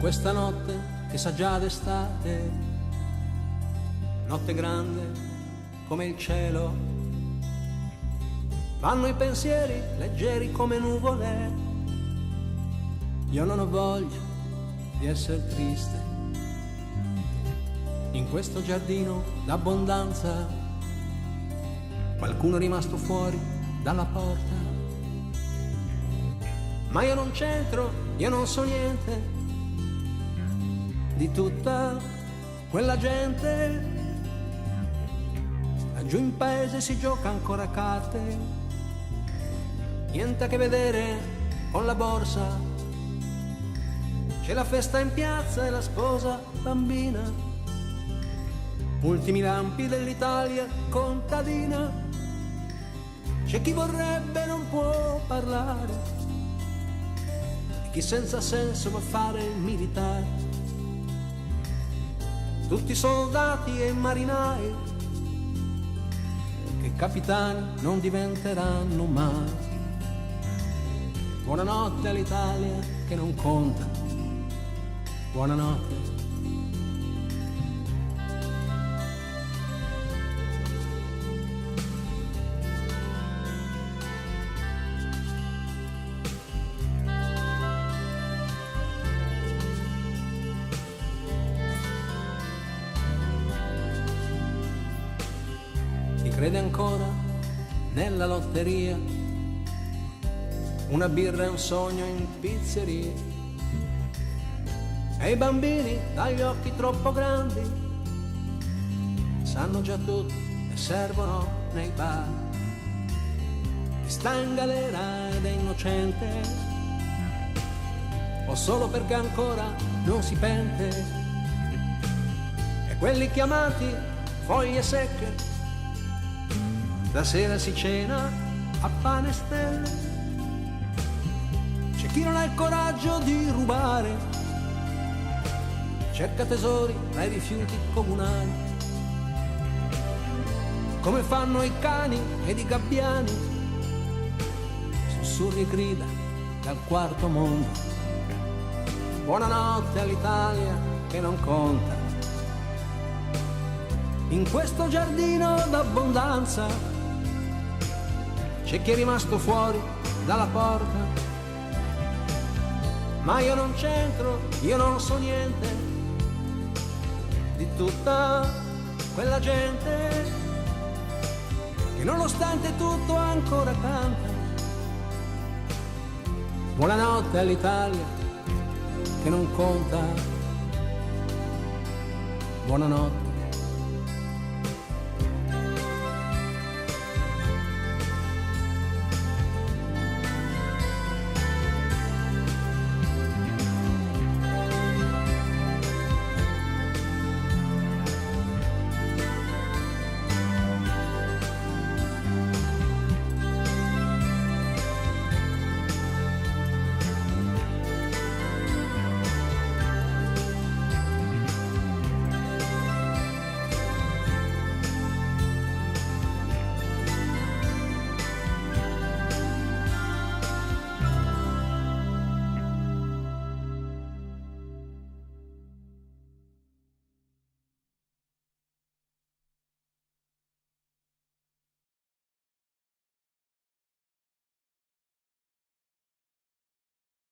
questa notte che sa già d'estate, notte grande come il cielo, vanno i pensieri leggeri come nuvole. Io non ho voglia di essere triste in questo giardino d'abbondanza. Qualcuno è rimasto fuori dalla porta, ma io non c'entro, io non so niente di tutta quella gente. Laggiù in paese si gioca ancora a carte, niente a che vedere con la borsa. C'è la festa in piazza e la sposa bambina, ultimi lampi dell'Italia contadina. C'è chi vorrebbe e non può parlare, e chi senza senso va a fare il militare. Tutti soldati e marinai che capitani non diventeranno mai. Buonanotte all'Italia che non conta, buonanotte. Crede ancora nella lotteria, una birra è un sogno in pizzeria, e i bambini dagli occhi troppo grandi sanno già tutto e servono nei bar. Chi sta in galera ed è innocente, o solo perché ancora non si pente, e quelli chiamati foglie secche, la sera si cena a pane e stelle. C'è chi non ha il coraggio di rubare, cerca tesori tra i rifiuti comunali, come fanno i cani ed i gabbiani, sussurri e grida dal quarto mondo. Buonanotte all'Italia che non conta in questo giardino d'abbondanza. C'è chi è rimasto fuori dalla porta, ma io non c'entro, io non so niente di tutta quella gente che nonostante tutto ancora canta. Buonanotte all'Italia che non conta, buonanotte.